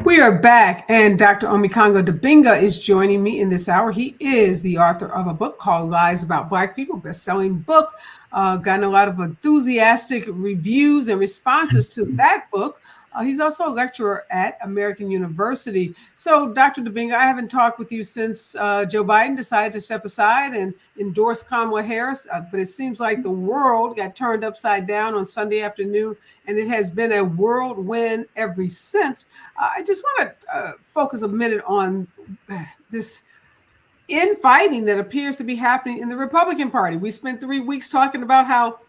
We are back, and Dr. Omikongo Dibinga is joining me in this hour. He is the author of a book called Lies About Black People, best-selling book, gotten a lot of enthusiastic reviews and responses to that book. He's also a lecturer at American University. So, Dr. Dibinga, I haven't talked with you since Joe Biden decided to step aside and endorse Kamala Harris, but it seems like the world got turned upside down on Sunday afternoon, and it has been a whirlwind ever since. I just want to focus a minute on this infighting that appears to be happening in the Republican Party. We spent 3 weeks talking about how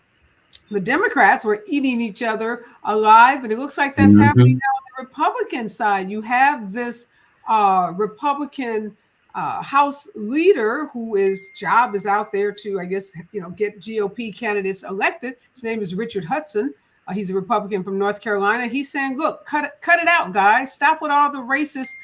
the Democrats were eating each other alive, and it looks like that's happening now on the Republican side. You have this Republican House leader whose job is out there to, I guess, get GOP candidates elected. His name is Richard Hudson. He's a Republican from North Carolina. He's saying, look, cut it out, guys. Stop with all the racist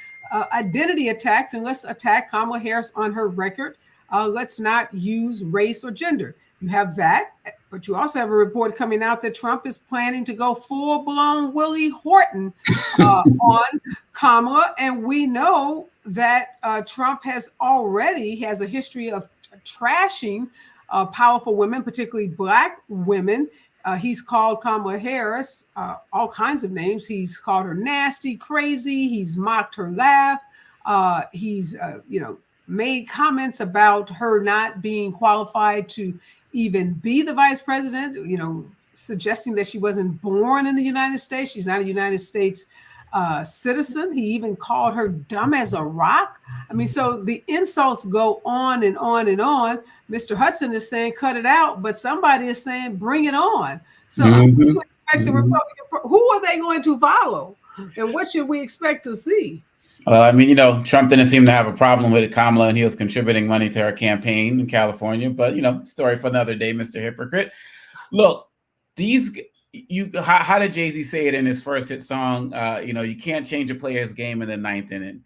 identity attacks, and let's attack Kamala Harris on her record. Let's not use race or gender. You have that, but you also have a report coming out that Trump is planning to go full-blown Willie Horton on Kamala. And we know that Trump has a history of trashing powerful women, particularly Black women. He's called Kamala Harris all kinds of names. He's called her nasty, crazy. He's mocked her laugh. He's made comments about her not being qualified to even be the vice president, suggesting that she wasn't born in the United States. She's not a United States citizen. He even called her dumb as a rock. I mean, so the insults go on and on and on. Mr. Hudson is saying, cut it out, but somebody is saying, bring it on. So who do you expect the Republican, who are they going to follow? And what should we expect to see? Trump didn't seem to have a problem with Kamala, and he was contributing money to her campaign in California. But, story for another day, Mr. Hypocrite. Look, how did Jay-Z say it in his first hit song? You can't change a player's game in the ninth inning.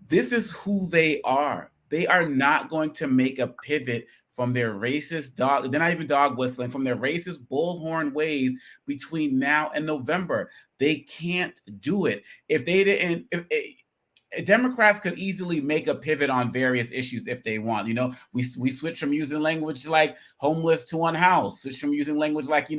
This is who they are. They are not going to make a pivot from their racist dog. They're not even dog whistling, from their racist bullhorn ways between now and November. They can't do it. If they didn't, Democrats could easily make a pivot on various issues if they want. We switch from using language like homeless to unhoused, switch from using language like,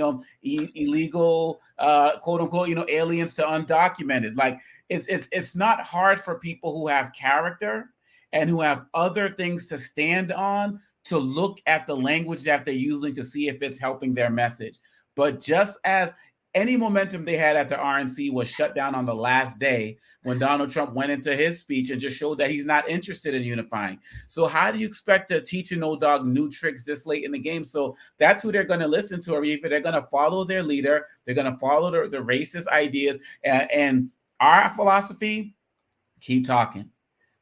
illegal, quote unquote, aliens to undocumented. Like it's not hard for people who have character and who have other things to stand on to look at the language that they're using to see if it's helping their message. But just as any momentum they had at the RNC was shut down on the last day when Donald Trump went into his speech and just showed that he's not interested in unifying. So how do you expect to teach an old dog new tricks this late in the game? So that's who they're going to listen to, or either they're going to follow their leader, they're going to follow the racist ideas. And our philosophy, keep talking.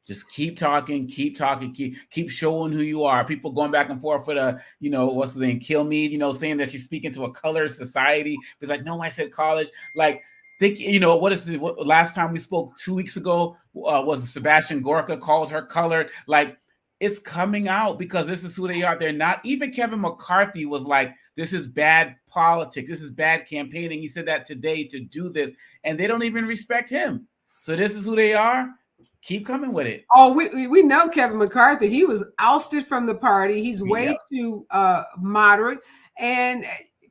Just keep talking, keep showing who you are. People going back and forth with what's the name, Kill Me, saying that she's speaking to a colored society. It's like, no, I said college. Like, think, last time we spoke 2 weeks ago was Sebastian Gorka called her colored. Like, it's coming out because this is who they are. They're not, even Kevin McCarthy was like, this is bad politics. This is bad campaigning. He said that today to do this, and they don't even respect him. So this is who they are. Keep coming with it. Oh, we know Kevin McCarthy. He was ousted from the party. He's way too moderate. And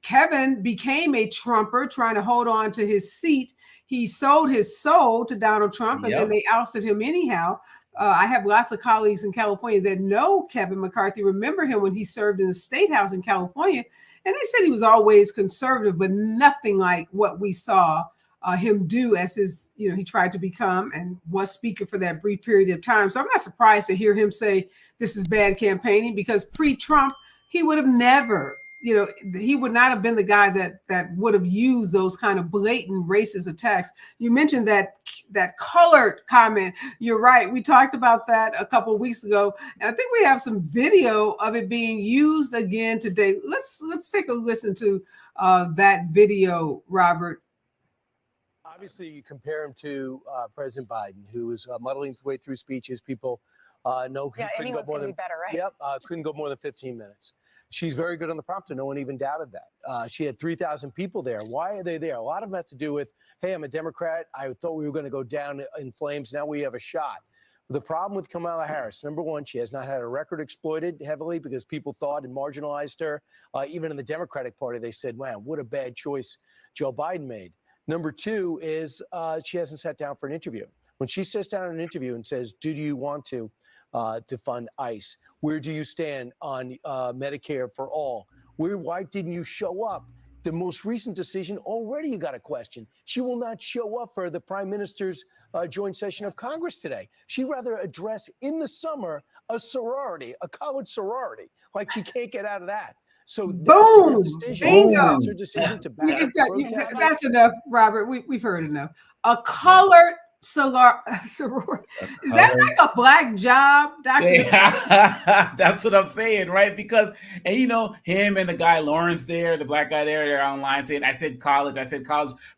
Kevin became a Trumper trying to hold on to his seat. He sold his soul to Donald Trump, and then they ousted him anyhow. I have lots of colleagues in California that know Kevin McCarthy, remember him when he served in the State House in California. And they said he was always conservative, but nothing like what we saw him do as he tried to become and was speaker for that brief period of time. So I'm not surprised to hear him say this is bad campaigning, because pre-Trump, he would have never, he would not have been the guy that would have used those kind of blatant racist attacks. You mentioned that colored comment. You're right. We talked about that a couple of weeks ago, and I think we have some video of it being used again today. Let's take a listen to that video, Robert. Obviously, you compare him to President Biden, who is muddling his way through speeches. People know he couldn't go more than better, right? Yep, couldn't go more than 15 minutes. She's very good on the prompter. No one even doubted that. She had 3,000 people there. Why are they there? A lot of them have to do with, hey, I'm a Democrat. I thought we were going to go down in flames. Now we have a shot. The problem with Kamala Harris, number one, she has not had her record exploited heavily because people thought and marginalized her. Even in the Democratic Party, they said, man, what a bad choice Joe Biden made. Number two is she hasn't sat down for an interview. When she sits down in an interview and says, do you want to fund ICE? Where do you stand on Medicare for all? Why didn't you show up? The most recent decision, already you got a question. She will not show up for the Prime Minister's joint session of Congress today. She'd rather address in the summer a sorority, a college sorority, like she can't get out of that. So that's her decision. Bingo. That's her decision to back That's enough, Robert. We've heard enough. A colored sorority. Is that like a black job, Dr.? Yeah, that's what I'm saying, right? Because, and you know, him and the guy Lawrence there, the black guy there, they're online saying, I said college,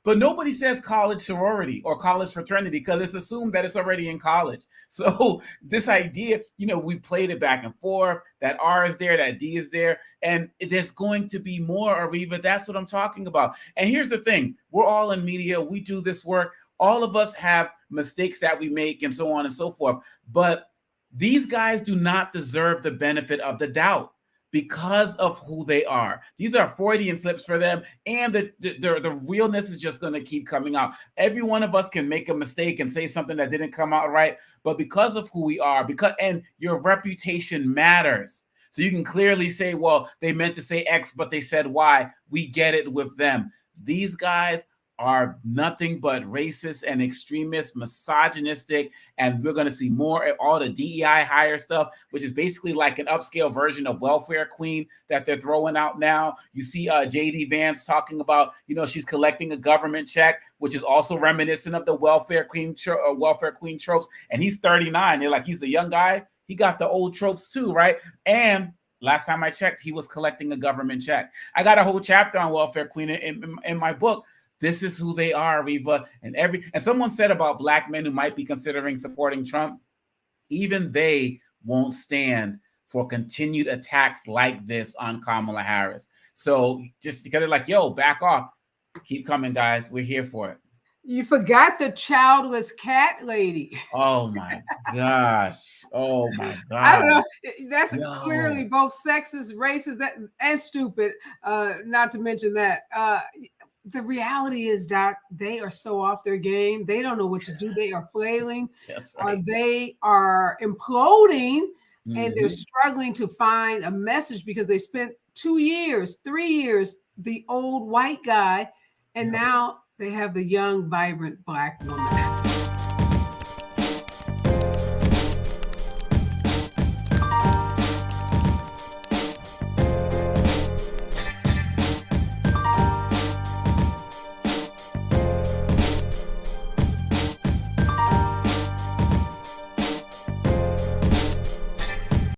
but nobody says college sorority or college fraternity because it's assumed that it's already in college. So this idea, you know, we played it back and forth. That R is there, that D is there, and there's going to be more, Areva. That's what I'm talking about. And here's the thing. We're all in media. We do this work. All of us have mistakes that we make and so on and so forth. But these guys do not deserve the benefit of the doubt because of who they are. These are Freudian slips for them, and the realness is just going to keep coming out. Every one of us can make a mistake and say something that didn't come out right, but because of who we are, and your reputation matters. So you can clearly say, well, they meant to say X, but they said Y. We get it with them. These guys are nothing but racist and extremist, misogynistic, and we're going to see more of all the DEI hire stuff, which is basically like an upscale version of welfare queen that they're throwing out now. You see JD Vance talking about, you know, she's collecting a government check, which is also reminiscent of the welfare queen tropes, and he's 39. They're like, he's a young guy. He got the old tropes too, right? And last time I checked, he was collecting a government check. I got a whole chapter on welfare queen in my book. This is who they are, Areva. And someone said about black men who might be considering supporting Trump, even they won't stand for continued attacks like this on Kamala Harris. So just because they're like, yo, back off. Keep coming, guys. We're here for it. You forgot the childless cat lady. Oh my gosh. Oh my God. I don't know. That's clearly both sexist, racist, and stupid. Not to mention that. The reality is, Doc, they are so off their game. They don't know what to do. They are flailing. That's right. They are imploding, and they're struggling to find a message because they spent 2 years, 3 years, the old white guy, and now they have the young, vibrant black woman.